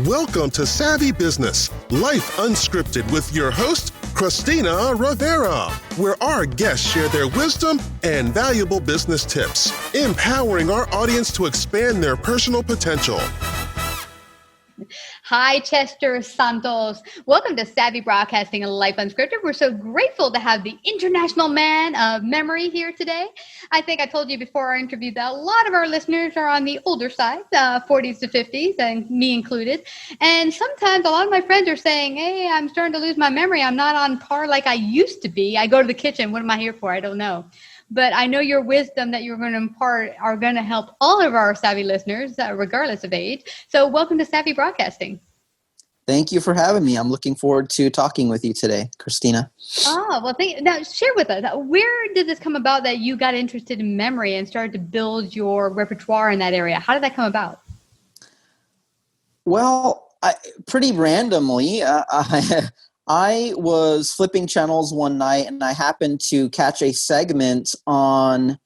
Welcome to Savvy Business, Life Unscripted with your host, Christina Rivera, where our guests share their wisdom and valuable business tips, empowering our audience to expand their personal potential. Hi, Chester Santos. Welcome to Savvy Broadcasting and Life Unscripted. We're so grateful to have the international man of memory here today. I think I told you before our interview that a lot of our listeners are on the older side, 40s to 50s, and me included. And sometimes a lot of my friends are saying, hey, I'm starting to lose my memory. I'm not on par like I used to be. I go to the kitchen. What am I here for? I don't know. But I know your wisdom that you're going to impart are going to help all of our savvy listeners, regardless of age. So welcome to Savvy Broadcasting. Thank you for having me. I'm looking forward to talking with you today, Christina. Well, now share with us, where did this come about that you got interested in memory and started to build your repertoire in that area? How did that come about? Well, pretty randomly, I was flipping channels one night and I happened to catch a segment on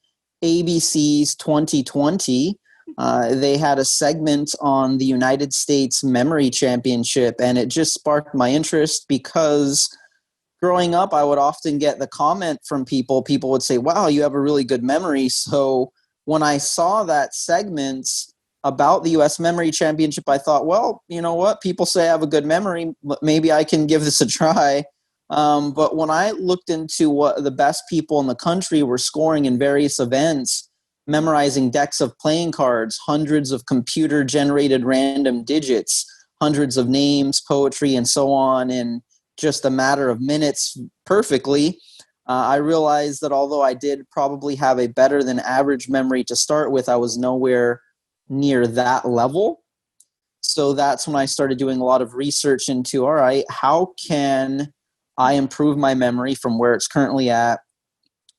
ABC's 2020. They had a segment on the United States Memory Championship, and it just sparked my interest because growing up, I would often get the comment from people. People would say, wow, you have a really good memory. So when I saw that segment about the U.S. Memory Championship, I thought, well, you know what? People say I have a good memory. Maybe I can give this a try. But when I looked into what the best people in the country were scoring in various events, memorizing decks of playing cards, hundreds of computer-generated random digits, hundreds of names, poetry, and so on in just a matter of minutes perfectly, I realized that although I did probably have a better than average memory to start with, I was nowhere near that level. So that's when I started doing a lot of research into, all right, how can I improve my memory from where it's currently at?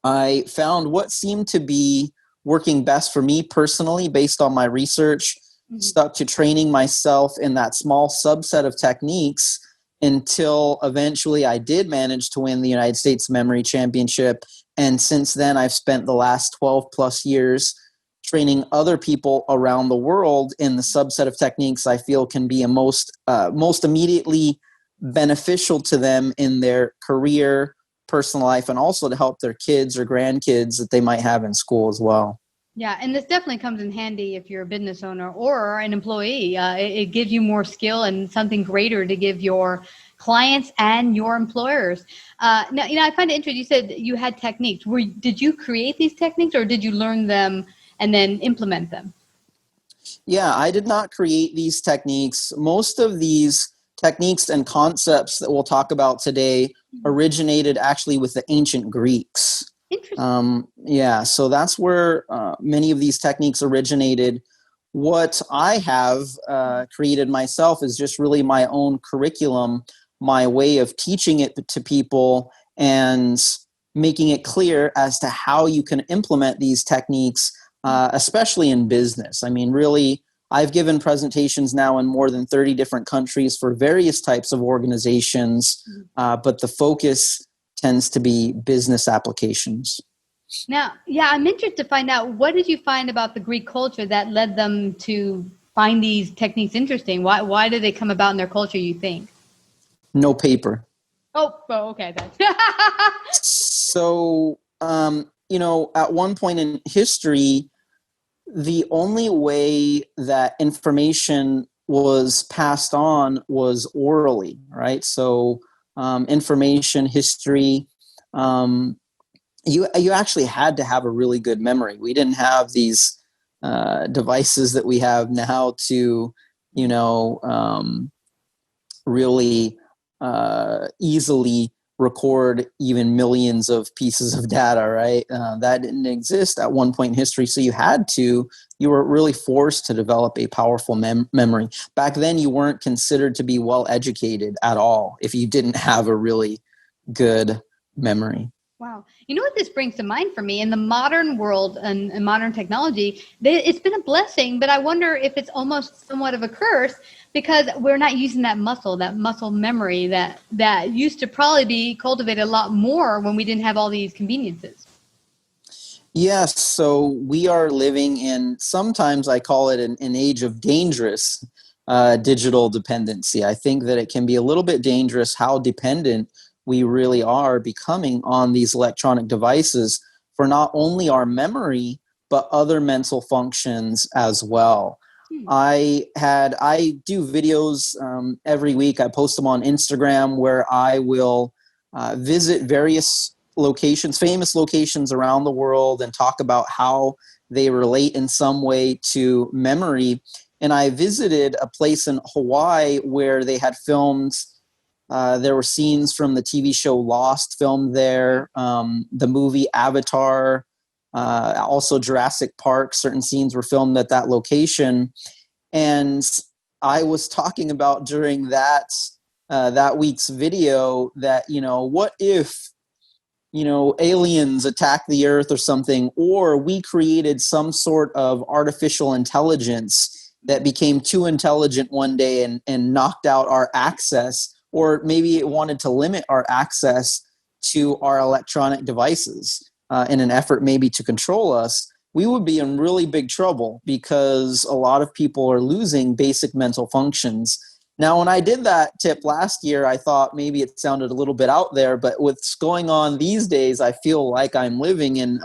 I found what seemed to be working best for me personally based on my research, stuck to training myself in that small subset of techniques until eventually I did manage to win the United States Memory Championship. And since then, I've spent the last 12 plus years training other people around the world in the subset of techniques I feel can be most immediately beneficial to them in their career, personal life, and also to help their kids or grandkids that they might have in school as well. Yeah, and this definitely comes in handy if you're a business owner or an employee. It gives you more skill and something greater to give your clients and your employers. Now, I find it interesting. You said you had techniques. Did you create these techniques or did you learn them and then implement them? Yeah, I did not create these techniques. Most of these techniques and concepts that we'll talk about today originated actually with the ancient Greeks. Interesting. So that's where many of these techniques originated. What I have created myself is just really my own curriculum, my way of teaching it to people and making it clear as to how you can implement these techniques, especially in business. I mean, really, I've given presentations now in more than 30 different countries for various types of organizations, but the focus tends to be business applications. Now, I'm interested to find out, what did you find about the Greek culture that led them to find these techniques interesting? Why did they come about in their culture, you think? No paper. Oh okay. So, at one point in history, the only way that information was passed on was orally, right? So information, history, you actually had to have a really good memory. We didn't have these devices that we have now to, really easily record even millions of pieces of data, right? That didn't exist at one point in history. So you were really forced to develop a powerful memory. Back then, you weren't considered to be well educated at all if you didn't have a really good memory. Wow. You know what this brings to mind for me? In the modern world and modern technology, it's been a blessing, but I wonder if it's almost somewhat of a curse because we're not using that muscle memory that used to probably be cultivated a lot more when we didn't have all these conveniences. Yes. So we are living in, sometimes I call it an age of dangerous digital dependency. I think that it can be a little bit dangerous how dependent we really are becoming on these electronic devices for not only our memory, but other mental functions as well. I do videos every week. I post them on Instagram where I will visit various locations, famous locations around the world, and talk about how they relate in some way to memory. And I visited a place in Hawaii where they had filmed, there were scenes from the TV show Lost filmed there, the movie Avatar, also Jurassic Park, certain scenes were filmed at that location. And I was talking about during that week's video that, what if, aliens attack the earth or something, or we created some sort of artificial intelligence that became too intelligent one day and knocked out our access, or maybe it wanted to limit our access to our electronic devices in an effort maybe to control us, we would be in really big trouble because a lot of people are losing basic mental functions. Now, when I did that tip last year, I thought maybe it sounded a little bit out there, but what's going on these days, I feel like I'm living in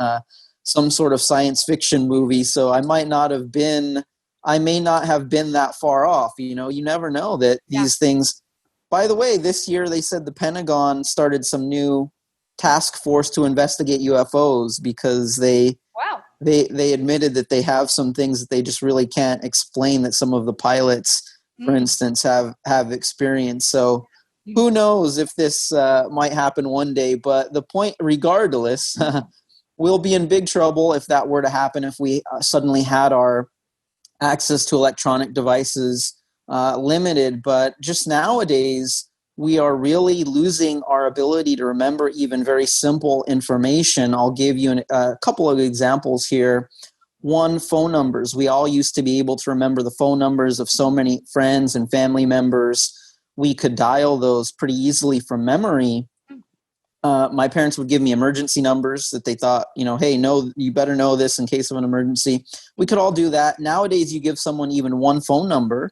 some sort of science fiction movie. So I may not have been that far off. You never know that these things. By the way, this year they said the Pentagon started some new task force to investigate UFOs because they admitted that they have some things that they just really can't explain, that some of the pilots, for instance, have experienced. So who knows if this might happen one day, but the point, regardless, we'll be in big trouble if that were to happen, if we suddenly had our access to electronic devices limited. But just nowadays, we are really losing our ability to remember even very simple information. I'll give you a couple of examples here. One, phone numbers. We all used to be able to remember the phone numbers of so many friends and family members. We could dial those pretty easily from memory. My parents would give me emergency numbers that they thought, hey, no, you better know this in case of an emergency. We could all do that. Nowadays, you give someone even one phone number,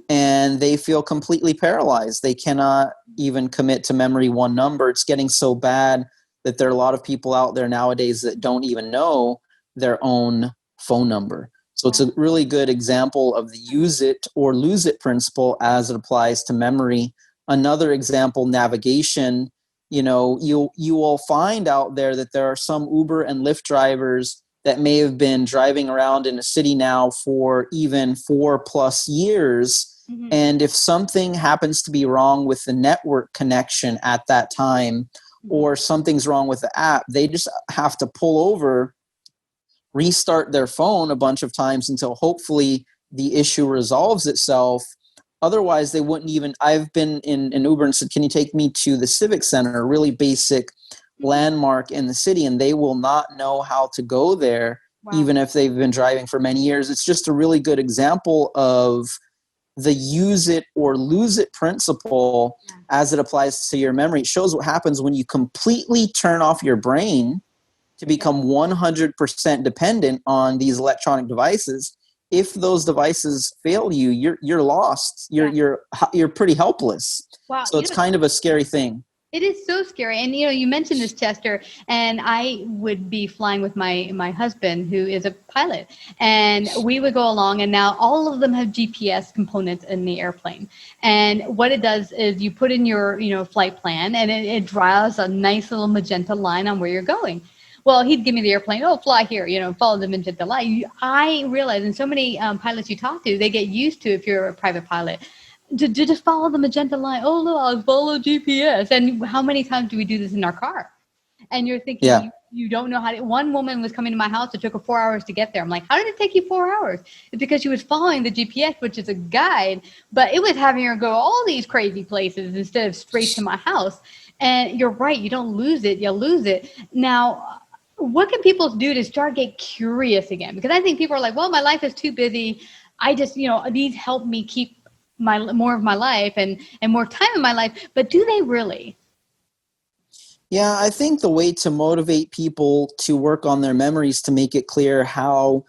and they feel completely paralyzed. They cannot even commit to memory one number. It's getting so bad that there are a lot of people out there nowadays that don't even know their own phone number. So it's a really good example of the use it or lose it principle as it applies to memory. Another example, navigation. You will find out there that there are some Uber and Lyft drivers that may have been driving around in a city now for even 4+ years. And if something happens to be wrong with the network connection at that time, or something's wrong with the app, they just have to pull over, restart their phone a bunch of times until hopefully the issue resolves itself. Otherwise, they wouldn't even. I've been in Uber and said, can you take me to the Civic Center, a really basic landmark in the city, and they will not know how to go there, even if they've been driving for many years. It's just a really good example of the use it or lose it principle as it applies to your memory. It shows what happens when you completely turn off your brain to become 100% dependent on these electronic devices. If those devices fail you, you're lost. You're pretty helpless. Wow. So it's kind of a scary thing. It is so scary. And, you mentioned this, Chester, and I would be flying with my husband, who is a pilot, and we would go along, and now all of them have GPS components in the airplane. And what it does is you put in your, flight plan, and it draws a nice little magenta line on where you're going. Well, he'd give me the airplane, fly here, follow the magenta line. I realize, and so many pilots you talk to, they get used to, if you're a private pilot, to just follow the magenta line. Oh, look, I'll follow GPS. And how many times do we do this in our car? And you're thinking, you don't know how to. One woman was coming to my house. It took her 4 hours to get there. I'm like, how did it take you 4 hours? It's because she was following the GPS, which is a guide, but it was having her go all these crazy places instead of straight to my house. And you're right. You don't lose it. You lose it. Now, what can people do to start get curious again? Because I think people are like, well, my life is too busy. I just, these help me keep more of my life and more time in my life. But do they really? Yeah, I think the way to motivate people to work on their memories, to make it clear how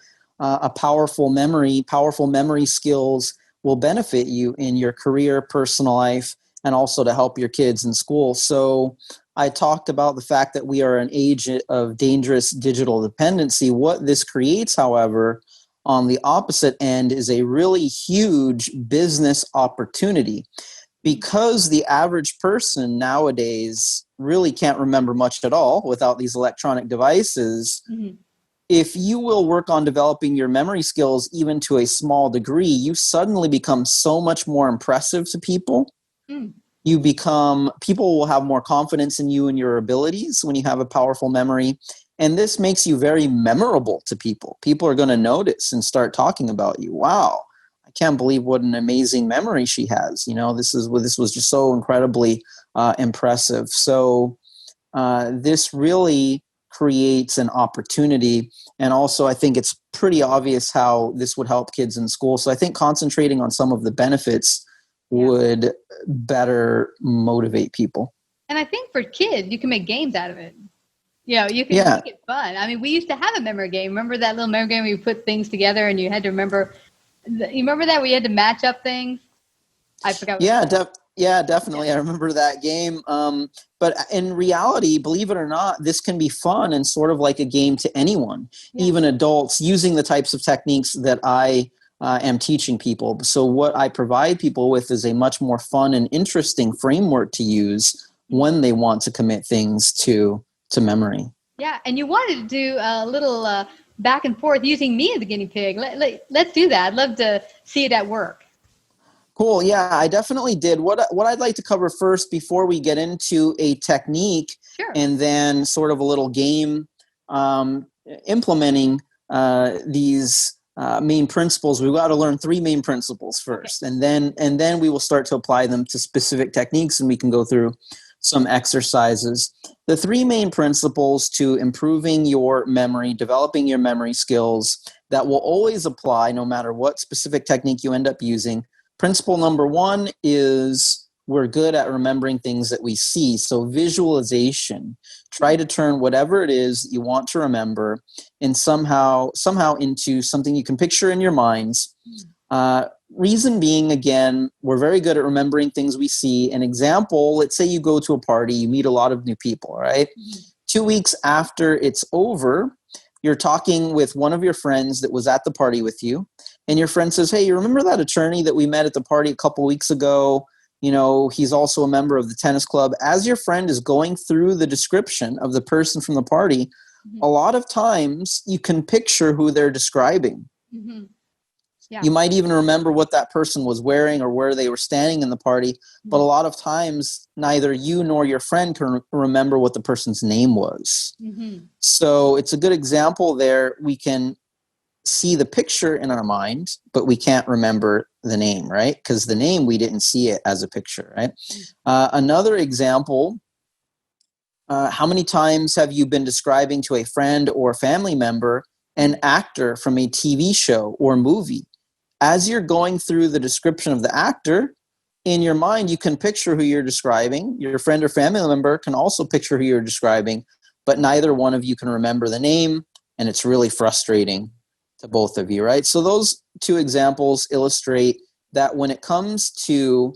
powerful memory skills will benefit you in your career, personal life, and also to help your kids in school. So I talked about the fact that we are an age of dangerous digital dependency. What this creates, however, on the opposite end is a really huge business opportunity, because the average person nowadays really can't remember much at all without these electronic devices. Mm-hmm. If you will work on developing your memory skills even to a small degree, you suddenly become so much more impressive to people. Mm. People will have more confidence in you and your abilities when you have a powerful memory. And this makes you very memorable to people. People are going to notice and start talking about you. Wow, I can't believe what an amazing memory she has. This was just so incredibly impressive. So this really creates an opportunity. And also, I think it's pretty obvious how this would help kids in school. So I think concentrating on some of the benefits would better motivate people. And I think for kids, you can make games out of it. You can make it fun. I mean, we used to have a memory game. Remember that little memory game where you put things together and you had to remember? You remember that we had to match up things? I forgot. Definitely. I remember that game. But in reality, believe it or not, this can be fun and sort of like a game to anyone, even adults, using the types of techniques that I am teaching people. So what I provide people with is a much more fun and interesting framework to use when they want to commit things to memory. Yeah, and you wanted to do a little back and forth using me as a guinea pig. Let's do that. I'd love to see it at work. Cool. Yeah, I definitely did. What I'd like to cover first before we get into a technique, and then sort of a little game implementing these main principles. We've got to learn 3 main principles first, and then we will start to apply them to specific techniques, and we can go through some exercises. The 3 main principles to improving your memory, developing your memory skills that will always apply no matter what specific technique you end up using. Principle number 1 is we're good at remembering things that we see. So visualization. Try to turn whatever it is that you want to remember and somehow into something you can picture in your minds. Reason being, again, we're very good at remembering things we see. An example, let's say you go to a party, you meet a lot of new people, right? 2 weeks after it's over, you're talking with one of your friends that was at the party with you, and your friend says, hey, you remember that attorney that we met at the party a couple weeks ago? He's also a member of the tennis club. As your friend is going through the description of the person from the party, a lot of times you can picture who they're describing. Mm-hmm. Yeah. You might even remember what that person was wearing or where they were standing in the party. Mm-hmm. But a lot of times, neither you nor your friend can remember what the person's name was. Mm-hmm. So it's a good example there. We can see the picture in our mind, but we can't remember the name, right? Because the name, we didn't see it as a picture, right? Another example, how many times have you been describing to a friend or family member an actor from a TV show or movie? As you're going through the description of the actor, in your mind, you can picture who you're describing. Your friend or family member can also picture who you're describing, but neither one of you can remember the name, and it's really frustrating to both of you, right? So those 2 examples illustrate that when it comes to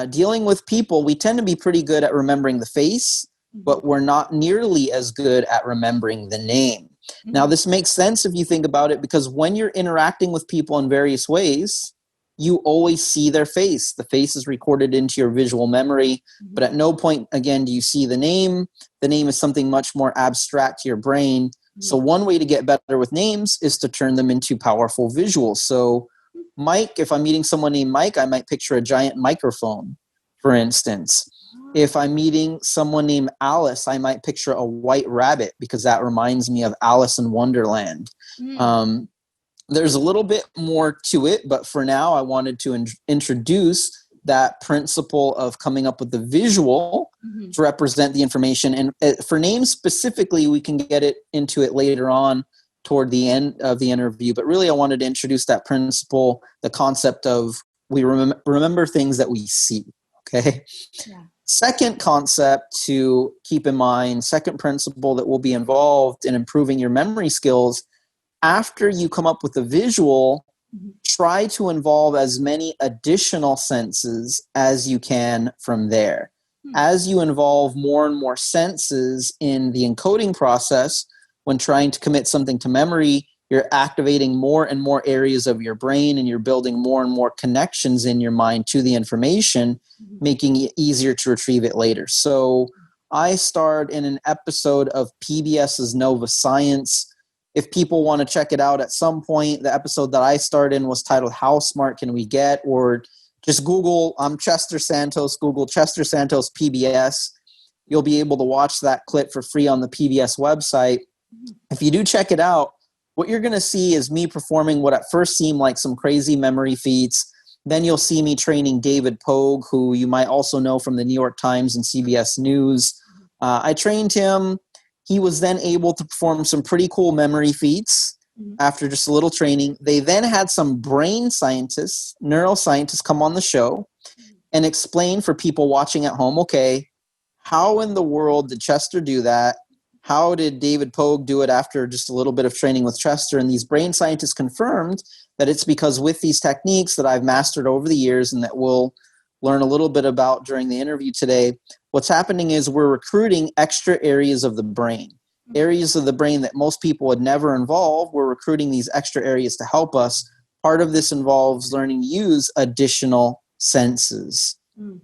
dealing with people, we tend to be pretty good at remembering the face, but we're not nearly as good at remembering the name. Mm-hmm. Now, this makes sense if you think about it, because when you're interacting with people in various ways, you always see their face. The face is recorded into your visual memory, but at no point, again, do you see the name. The name is something much more abstract to your brain. So one way to get better with names is to turn them into powerful visuals. So Mike, if I'm meeting someone named Mike, I might picture a giant microphone, for instance. If I'm meeting someone named Alice, I might picture a white rabbit because that reminds me of Alice in Wonderland. There's a little bit more to it, but for now, I wanted to introduce that principle of coming up with the visual to represent the information. And for names specifically, we can get into it later on toward the end of the interview. But really, I wanted to introduce that principle, the concept of we remember things that we see. Okay. Yeah. Second concept to keep in mind, second principle that will be involved in improving your memory skills. After you come up with a visual, try to involve as many additional senses as you can from there. As you involve more and more senses in the encoding process, when trying to commit something to memory, you're activating more and more areas of your brain, and you're building more and more connections in your mind to the information, making it easier to retrieve it later. So I starred in an episode of PBS's Nova Science. If people want to check it out at some point, the episode that I starred in was titled How Smart Can We Get? Or just Google, I'm Chester Santos, Google Chester Santos PBS. You'll be able to watch that clip for free on the PBS website. If you do check it out, what you're going to see is me performing what at first seemed like some crazy memory feats. Then you'll see me training David Pogue, who you might also know from the New York Times and CBS News. I trained him. He was then able to perform some pretty cool memory feats after just a little training. They then had some brain scientists, neuroscientists come on the show and explain for people watching at home, okay, how in the world did Chester do that? How did David Pogue do it after just a little bit of training with Chester? And these brain scientists confirmed that it's because with these techniques that I've mastered over the years and that we'll learn a little bit about during the interview today, what's happening is we're recruiting extra areas of the brain. Areas of the brain that most people would never involve, we're recruiting these extra areas to help us. Part of this involves learning to use additional senses.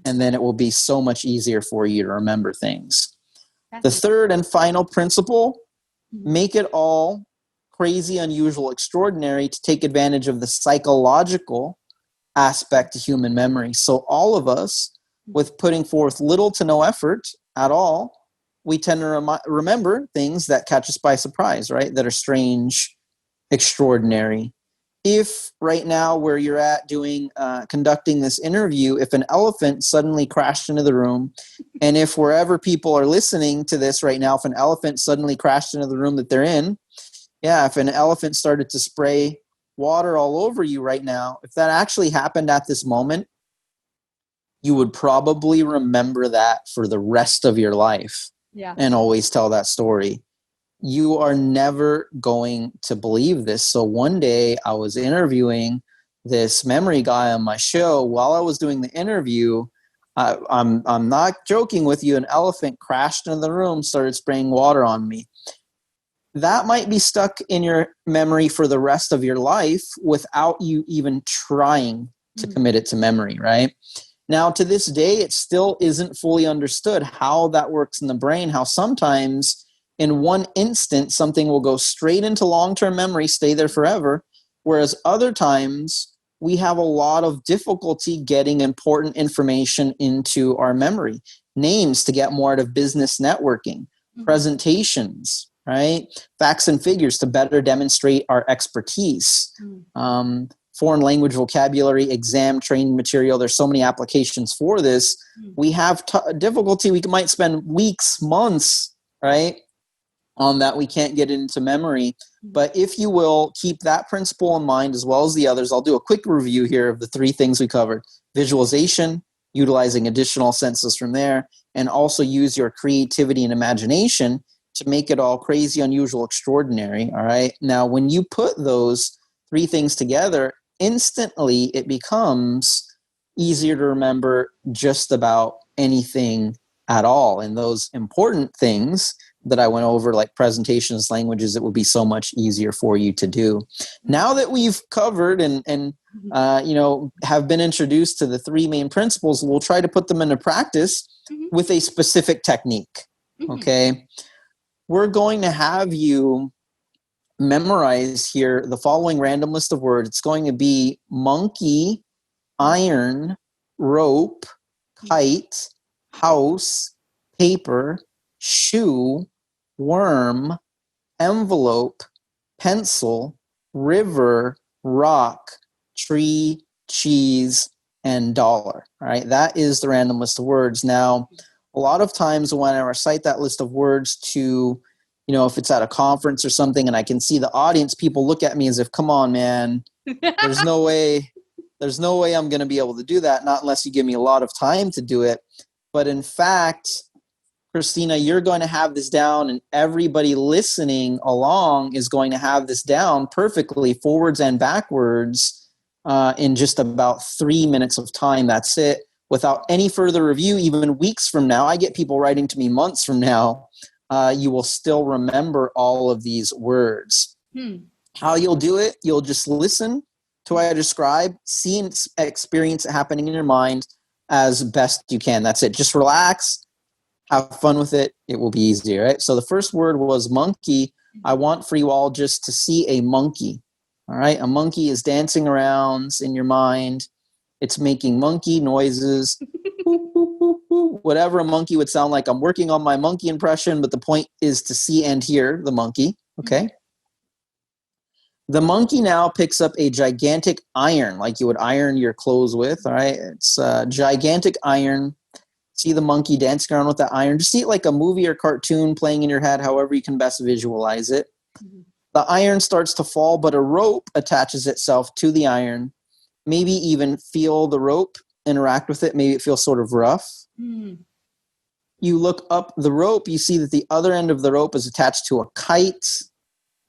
And then it will be so much easier for you to remember things. The third and final principle, make it all crazy, unusual, extraordinary to take advantage of the psychological aspect to human memory. So all of us, with putting forth little to no effort at all, we tend to remember things that catch us by surprise, right? That are strange, extraordinary. If right now where you're at doing, conducting this interview, if an elephant suddenly crashed into the room, and if wherever people are listening to this right now, if an elephant suddenly crashed into the room that they're in, if an elephant started to spray water all over you right now, if that actually happened at this moment, you would probably remember that for the rest of your life and always tell that story. You are never going to believe this. So one day I was interviewing this memory guy on my show. While I was doing the interview, I'm not joking with you, an elephant crashed into the room, started spraying water on me. That might be stuck in your memory for the rest of your life without you even trying to commit it to memory, right? Now, to this day, it still isn't fully understood how that works in the brain, how sometimes in one instant, something will go straight into long-term memory, stay there forever, whereas other times we have a lot of difficulty getting important information into our memory. Names to get more out of business networking, presentations, right? Facts and figures to better demonstrate our expertise. Foreign language vocabulary, exam training material. There's so many applications for this. We have difficulty. We might spend weeks, months, right, on that we can't get into memory. But if you will keep that principle in mind as well as the others, I'll do a quick review here of the three things we covered. Visualization, utilizing additional senses from there, and also use your creativity and imagination to make it all crazy, unusual, extraordinary. All right. Now, when you put those three things together, instantly it becomes easier to remember just about anything at all. And those important things that I went over, like presentations, languages, it would be so much easier for you to do. Now that we've covered and have been introduced to the three main principles, we'll try to put them into practice with a specific technique. Okay. We're going to have you memorize here the following random list of words. It's going to be monkey, iron, rope, kite, house, paper, shoe, worm, envelope, pencil, river, rock, tree, cheese, and dollar. All right, that is the random list of words. Now, a lot of times when I recite that list of words to, if it's at a conference or something and I can see the audience, people look at me as if, come on, man, there's no way I'm going to be able to do that, not unless you give me a lot of time to do it. But in fact, Christina, you're going to have this down, and everybody listening along is going to have this down perfectly, forwards and backwards. in just about 3 minutes of time. That's it. Without any further review, even weeks from now, I get people writing to me months from now, you will still remember all of these words. How you'll do it, you'll just listen to what I describe, see and experience it happening in your mind as best you can. That's it. Just relax, have fun with it. It will be easier, right? So the first word was monkey. I want for you all just to see a monkey. All right. A monkey is dancing around in your mind. It's making monkey noises. Whatever a monkey would sound like. I'm working on my monkey impression, but the point is to see and hear the monkey. Okay. The monkey now picks up a gigantic iron, like you would iron your clothes with. All right. It's a gigantic iron. See the monkey dancing around with that iron. Just see it like a movie or cartoon playing in your head, however you can best visualize it. The iron starts to fall, but a rope attaches itself to the iron. Maybe even feel the rope, interact with it. Maybe it feels sort of rough. You look up the rope, you see that the other end of the rope is attached to a kite.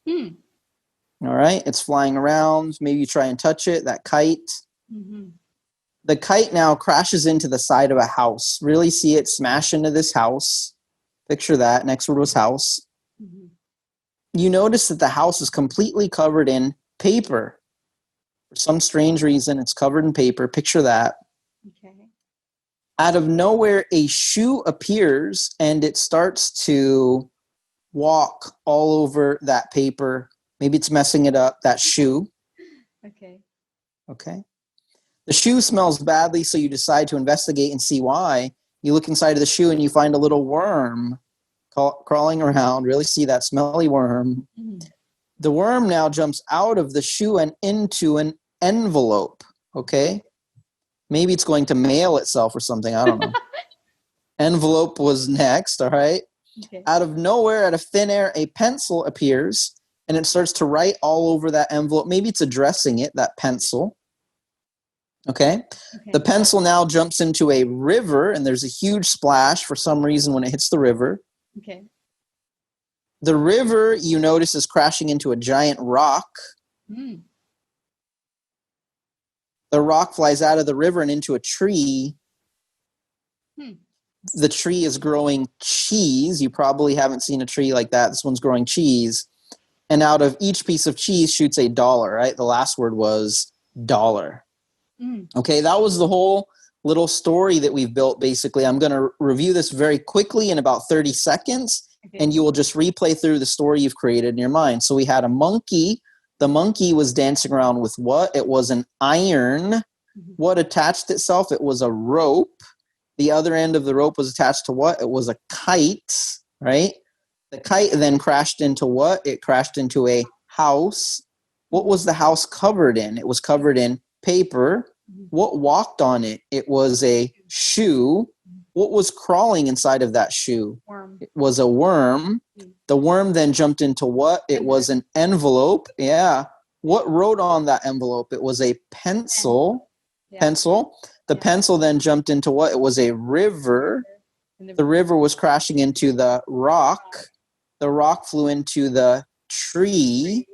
All right, it's flying around. Maybe you try and touch it, that kite. The kite now crashes into the side of a house. Really see it smash into this house. Picture that. Next word was house. You notice that the house is completely covered in paper. For some strange reason, it's covered in paper. Picture that. Out of nowhere, a shoe appears and it starts to walk all over that paper. Maybe it's messing it up, that shoe. Okay. The shoe smells badly, so you decide to investigate and see why. You look inside of the shoe and you find a little worm crawling around. Really see that smelly worm. The worm now jumps out of the shoe and into an envelope. Okay. Maybe it's going to mail itself or something. I don't know. Envelope was next. All right. Out of nowhere, out of thin air, a pencil appears and it starts to write all over that envelope. Maybe it's addressing it, that pencil. Okay. The pencil now jumps into a river and there's a huge splash for some reason when it hits the river. The river, you notice, is crashing into a giant rock. The rock flies out of the river and into a tree. The tree is growing cheese. You probably haven't seen a tree like that. This one's growing cheese. And out of each piece of cheese shoots a dollar, right? The last word was dollar. Okay, that was the whole little story that we've built, basically. I'm going to review this very quickly in about 30 seconds, and you will just replay through the story you've created in your mind. So we had a monkey. The monkey was dancing around with what? It was an iron. What attached itself? It was a rope. The other end of the rope was attached to what? It was a kite, right? The kite then crashed into what? It crashed into a house. What was the house covered in? It was covered in paper. What walked on it? It was a shoe. What was crawling inside of that shoe? It was a worm. The worm then jumped into what? It was an envelope. Yeah. What wrote on that envelope? It was a pencil. Pencil. The pencil then jumped into what? It was a river. The river was crashing into the rock. The rock flew into the tree.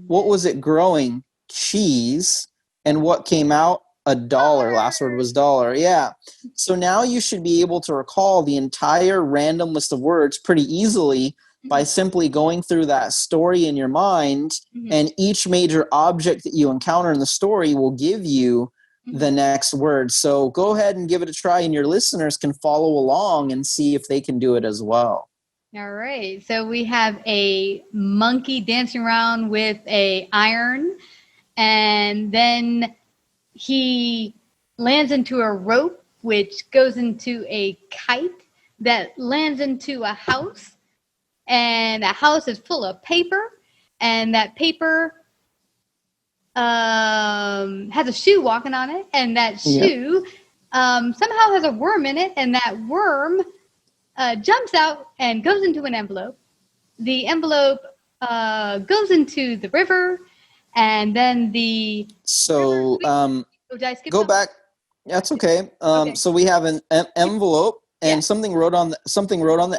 What was it growing? Cheese. And what came out? A dollar. Last word was dollar. Yeah. So now you should be able to recall the entire random list of words pretty easily by simply going through that story in your mind. And each major object that you encounter in the story will give you the next word. So go ahead and give it a try, and your listeners can follow along and see if they can do it as well. All right. So we have a monkey dancing around with a iron, and then he lands into a rope, which goes into a kite that lands into a house, and the house is full of paper, and that paper has a shoe walking on it, and that shoe somehow has a worm in it, and that worm jumps out and goes into an envelope. The envelope goes into the river, and then the so go back. That's okay. So we have an envelope, and something wrote on the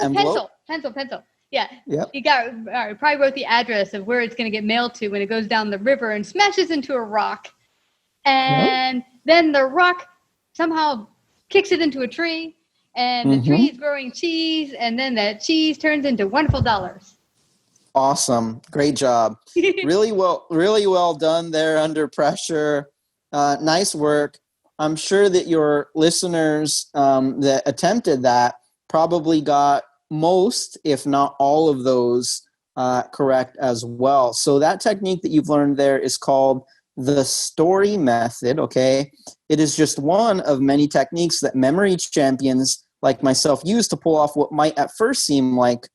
envelope. Pencil. Yeah. Yep. You probably wrote the address of where it's going to get mailed to when it goes down the river and smashes into a rock. and then the rock somehow kicks it into a tree, and the tree is growing cheese, and then that cheese turns into wonderful dollars. Awesome. Great job. Really well done there under pressure. Nice work. I'm sure that your listeners that attempted that probably got most, if not all of those correct as well. So that technique that you've learned there is called the story method, okay? It is just one of many techniques that memory champions like myself use to pull off what might at first seem like,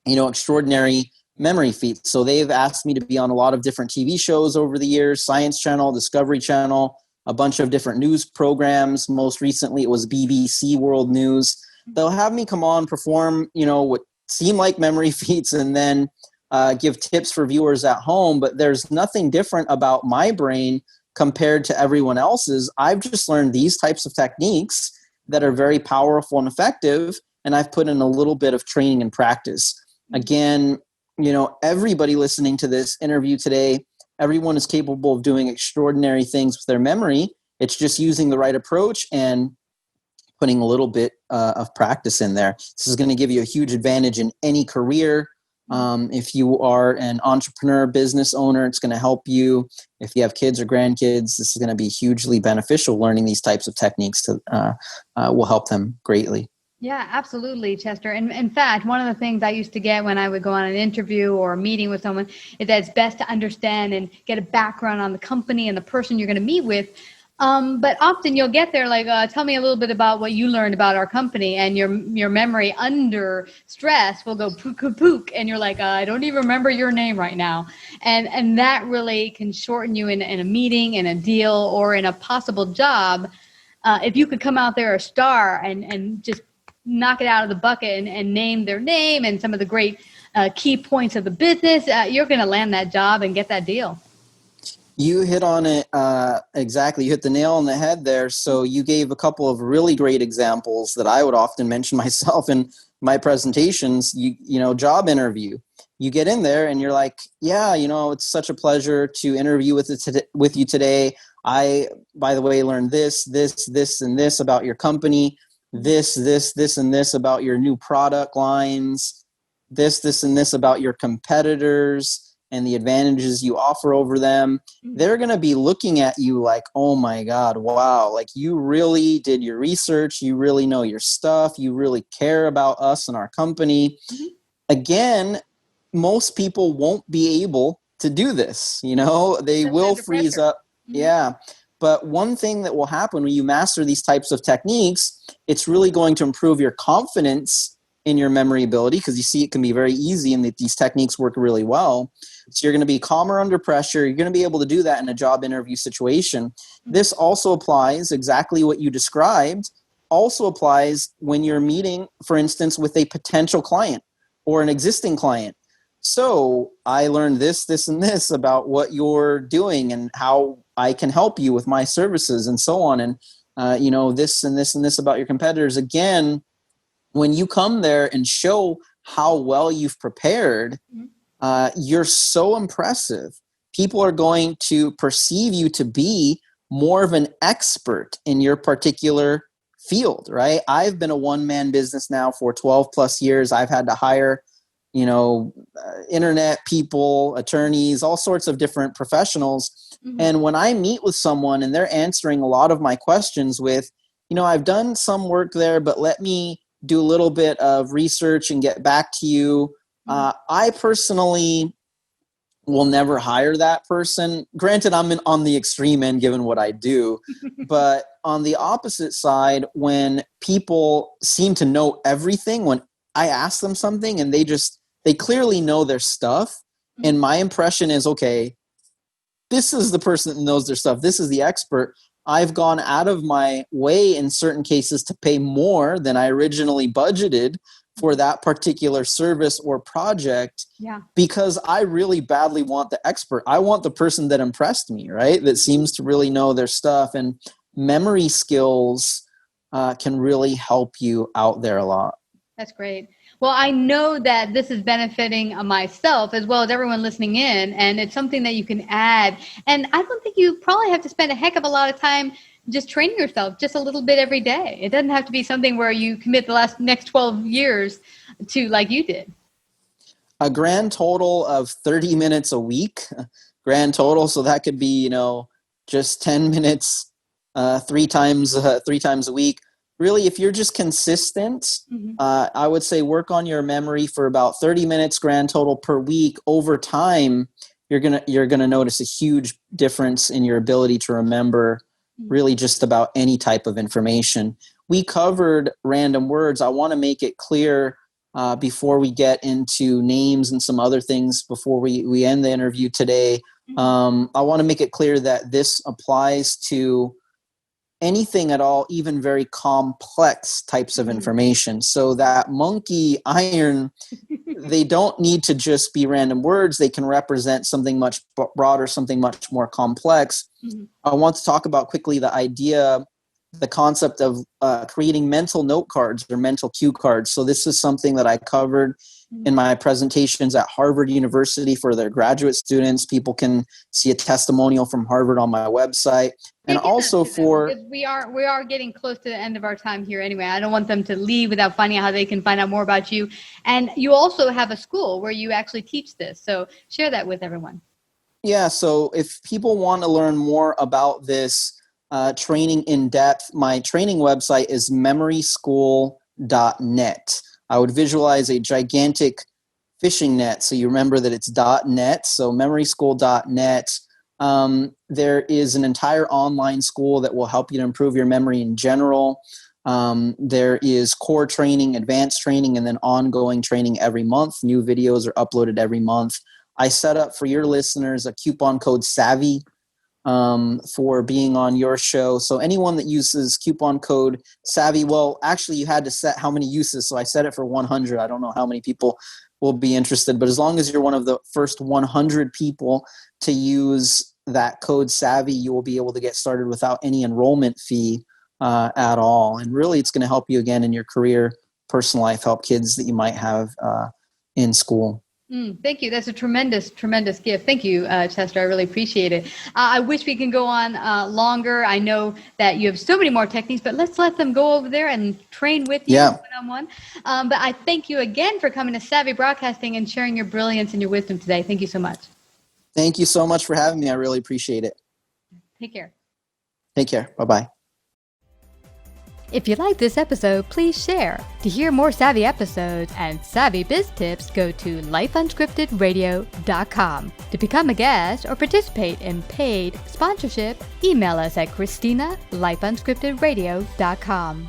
extraordinary memory feats. So they've asked me to be on a lot of different TV shows over the years, Science Channel, Discovery Channel, a bunch of different news programs. Most recently, it was BBC World News. They'll have me come on, perform, what seem like memory feats, and then give tips for viewers at home. But there's nothing different about my brain compared to everyone else's. I've just learned these types of techniques that are very powerful and effective, and I've put in a little bit of training and practice. Again, everybody listening to this interview today, everyone is capable of doing extraordinary things with their memory. It's just using the right approach and putting a little bit of practice in there. This is going to give you a huge advantage in any career. If you are an entrepreneur, business owner, it's going to help you. If you have kids or grandkids, this is going to be hugely beneficial. Learning these types of techniques will help them greatly. Yeah, absolutely, Chester. And in fact, one of the things I used to get when I would go on an interview or a meeting with someone is that it's best to understand and get a background on the company and the person you're going to meet with. But often you'll get there like, tell me a little bit about what you learned about our company, and your memory under stress will go pook, and you're like, I don't even remember your name right now. And that really can shorten you in a meeting, in a deal, or in a possible job. If you could come out there a star and just knock it out of the bucket and name their name and some of the great key points of the business, you're going to land that job and get that deal. You hit on it exactly. You hit the nail on the head there. So you gave a couple of really great examples that I would often mention myself in my presentations. Job interview. You get in there and you're like, yeah, it's such a pleasure to interview with you today. I, by the way, learned this, and this about your company. This, and this about your new product lines. This, and this about your competitors and the advantages you offer over them. They're going to be looking at you like, oh my God, wow. Like, you really did your research. You really know your stuff. You really care about us and our company. Again, most people won't be able to do this. They will freeze up. Yeah. But one thing that will happen when you master these types of techniques, it's really going to improve your confidence in your memory ability, because you see it can be very easy and that these techniques work really well. So you're going to be calmer under pressure. You're going to be able to do that in a job interview situation. This also applies, exactly what you described, also applies when you're meeting, for instance, with a potential client or an existing client. So I learned this, and this about what you're doing and how I can help you with my services and so on. And, this and this and this about your competitors. Again, when you come there and show how well you've prepared, you're so impressive. People are going to perceive you to be more of an expert in your particular field, right? I've been a one-man business now for 12 plus years. I've had to hire, internet people, attorneys, all sorts of different professionals. And when I meet with someone and they're answering a lot of my questions with, I've done some work there, but let me do a little bit of research and get back to you. I personally will never hire that person. Granted, I'm on the extreme end given what I do, but on the opposite side, when people seem to know everything, when I ask them something and they clearly know their stuff, and my impression is, okay, this is the person that knows their stuff. This is the expert. I've gone out of my way in certain cases to pay more than I originally budgeted for that particular service or project, because I really badly want the expert. I want the person that impressed me, right? That seems to really know their stuff. And memory skills can really help you out there a lot. That's great. Well, I know that this is benefiting myself as well as everyone listening in, and it's something that you can add. And I don't think you probably have to spend a heck of a lot of time just training yourself just a little bit every day. It doesn't have to be something where you commit the next 12 years to like you did. A grand total of 30 minutes a week, grand total. So that could be, just 10 minutes, 3 times a week. Really, if you're just consistent, I would say work on your memory for about 30 minutes grand total per week. Over time, you're gonna notice a huge difference in your ability to remember really just about any type of information. We covered random words. I want to make it clear before we get into names and some other things before we end the interview today. I want to make it clear that this applies to anything at all, even very complex types of information. So that monkey iron, they don't need to just be random words. They can represent something much broader, something much more complex. I want to talk about quickly the concept of creating mental note cards or mental cue cards. So this is something that I covered in my presentations at Harvard University for their graduate students. People can see a testimonial from Harvard on my website. And also because we are getting close to the end of our time here anyway. I don't want them to leave without finding out how they can find out more about you. And you also have a school where you actually teach this. So share that with everyone. Yeah. So if people want to learn more about this training in depth, my training website is memoryschool.net. I would visualize a gigantic fishing net. So you remember that it's .net. So memoryschool.net. There is an entire online school that will help you to improve your memory in general. There is core training, advanced training, and then ongoing training every month. New videos are uploaded every month. I set up for your listeners a coupon code SAVVY for being on your show. So anyone that uses coupon code SAVVY, well, actually you had to set how many uses. So I set it for 100. I don't know how many people will be interested, but as long as you're one of the first 100 people to use that code SAVVY, you will be able to get started without any enrollment fee at all. And really it's going to help you again in your career, personal life, help kids that you might have in school. Thank you. That's a tremendous, tremendous gift. Thank you, Chester. I really appreciate it. I wish we can go on longer. I know that you have so many more techniques, but let's let them go over there and train with you one-on-one. But I thank you again for coming to Savvy Broadcasting and sharing your brilliance and your wisdom today. Thank you so much. Thank you so much for having me. I really appreciate it. Take care. Take care. Bye-bye. If you like this episode, please share. To hear more Savvy episodes and Savvy Biz tips, go to lifeunscriptedradio.com. To become a guest or participate in paid sponsorship, email us at Christina@lifeunscriptedradio.com.